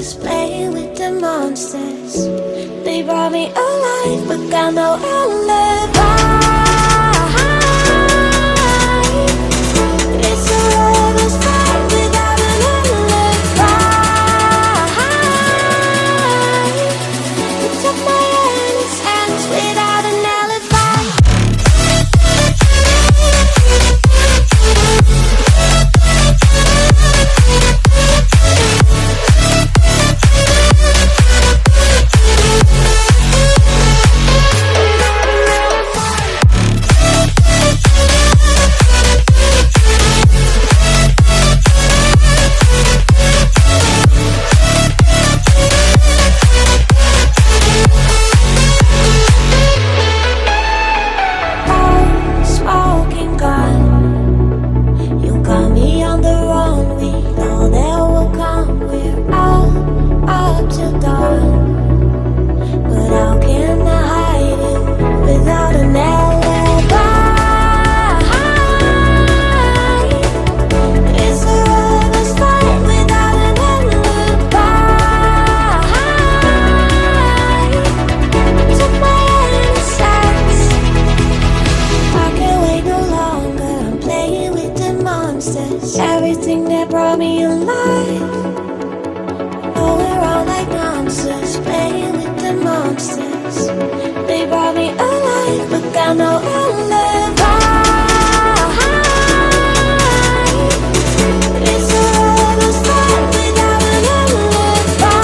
monsters, playing with the monsters. They brought me alive, but got no alibi. It's a lover's fight without an alibi. It took my hands without an alibi. Everything that brought me alive. Oh, we're all like monsters, playing with the monsters. They brought me alive, but got no alibi. It's a lover's fight without an alibi.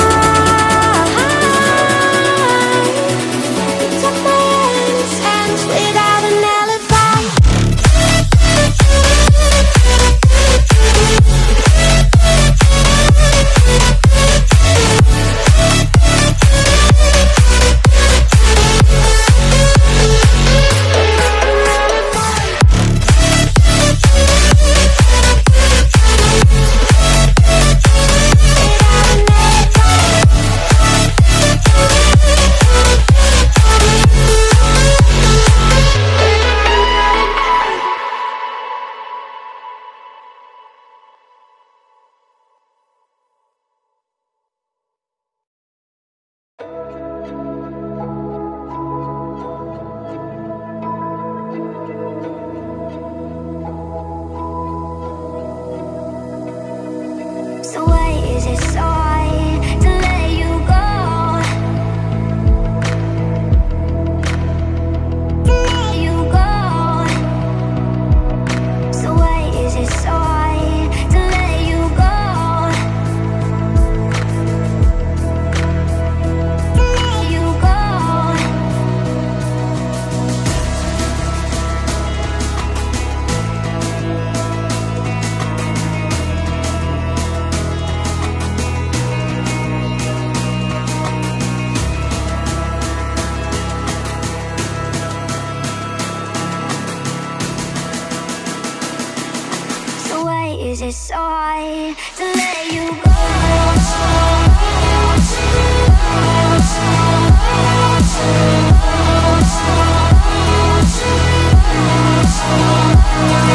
It took my hands without an alibi. So why is it so hard to let you go? To let you go. So why is it so hard to let you go? To let you go. Is it so hard to let you go?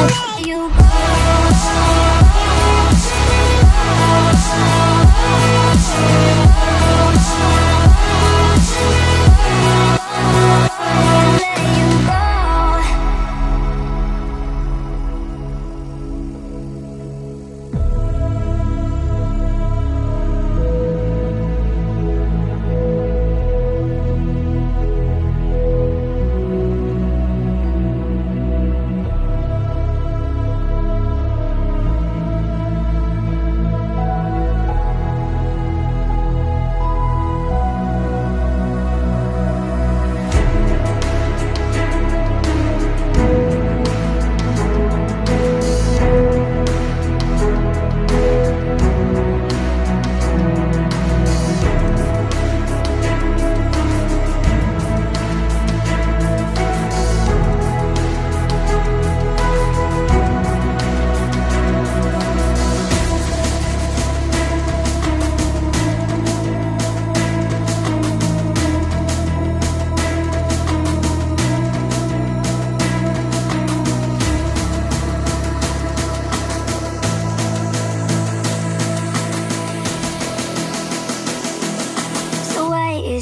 Let you go.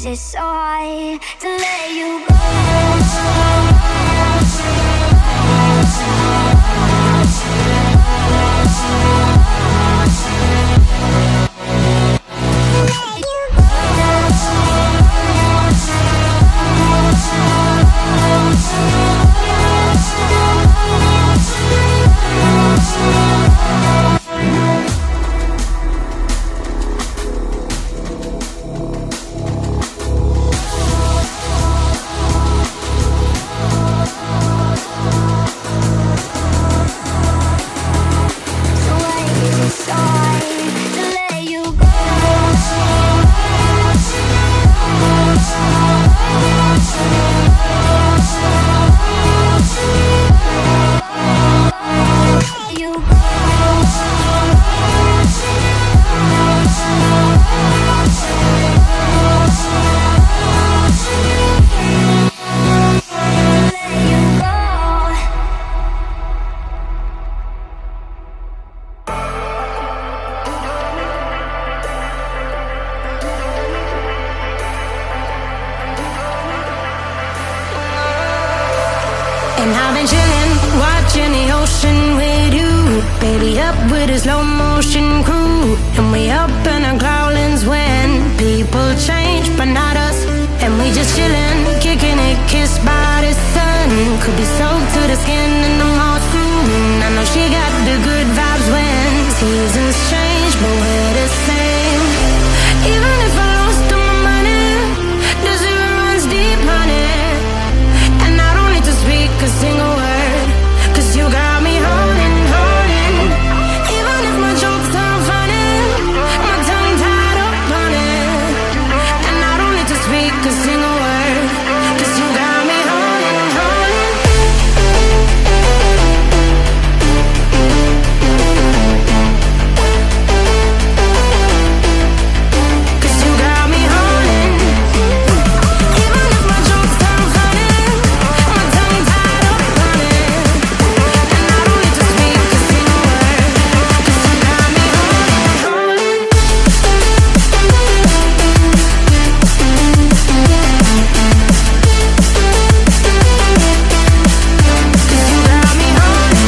it so hard to let you go? And I've been chillin', watching the ocean with you. Baby, up with a slow motion crew. And we up in our growlings when people change, but not us. And we just chillin', kicking it, kissed by the sun. Could be soaked to the skin in the mall soon. I know she got the good vibes when seasons change, but we're the same. Even if I lost all my money, the zero runs deep, honey. And I don't need to speak a single word, 'cause you got me holding, holding. Even if my jokes aren't funny, my tongue tied up on it. And I don't need to speak a single word, 'cause you got me holding, holding. 'Cause you got me holding. Even if my jokes aren't funny, my tongue tied up on it. And I don't need to speak a single word, 'cause you got me holding, holding. 'Cause you got me holding.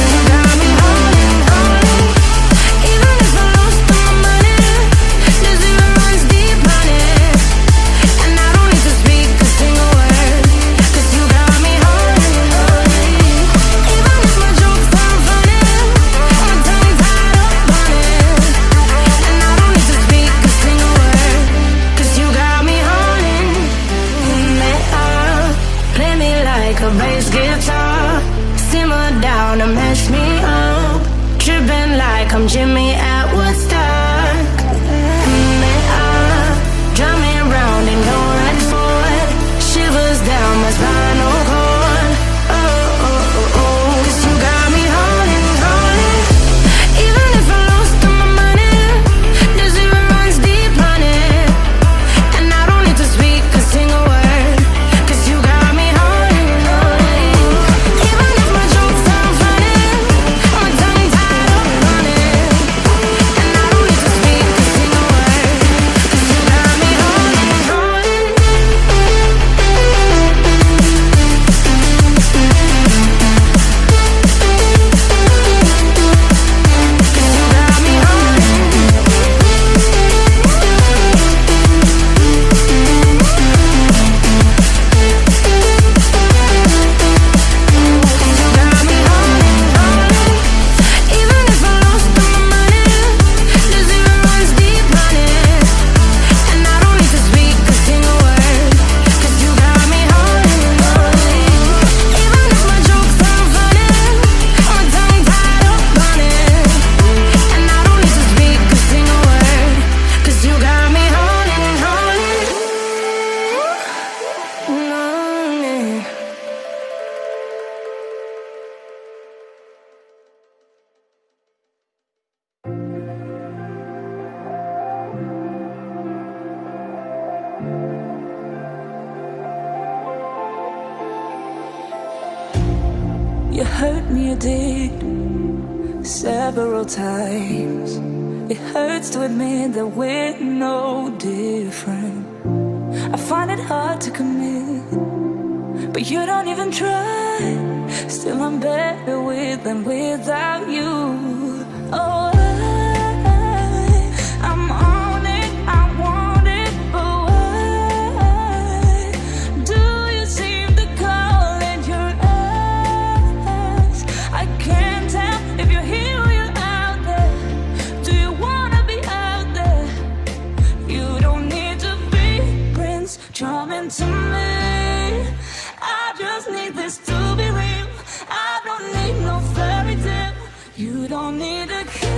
You got me holding, holding. Even if I lost all my money, the zero runs deep, honey. And I don't need to speak a single word, 'cause you got me holding, holding. Even if my jokes aren't funny, my tongue tied up on it. And I don't need to speak a single word, 'cause you got me holding me up. Play me like a bass guitar, simmer down and mess me up. Tripping like I'm Jimmy at Woodstock. Me up, drumming round and go right forward. Shivers down my spinal cord. Oh, oh, oh, oh. 'Cause you got me holding, holding. Even if I lost all my money, the zero runs deep, honey. And I don't need to speak a single word, 'cause you got me holding, holding. Even if my jokes aren't funny, my tongue tied up on it. You hurt me, you did, several times. It hurts to admit that we're no different. I find it hard to commit, but you don't even try. Still I'm better with than without you. Oh, I'm on it, I want it, but why do you seem to call it your eyes? I can't tell if you're here or you're out there. Do you wanna be out there? You don't need to be Prince Charming to me. I just need this to be real. I don't need no fairy tale. You don't need a key.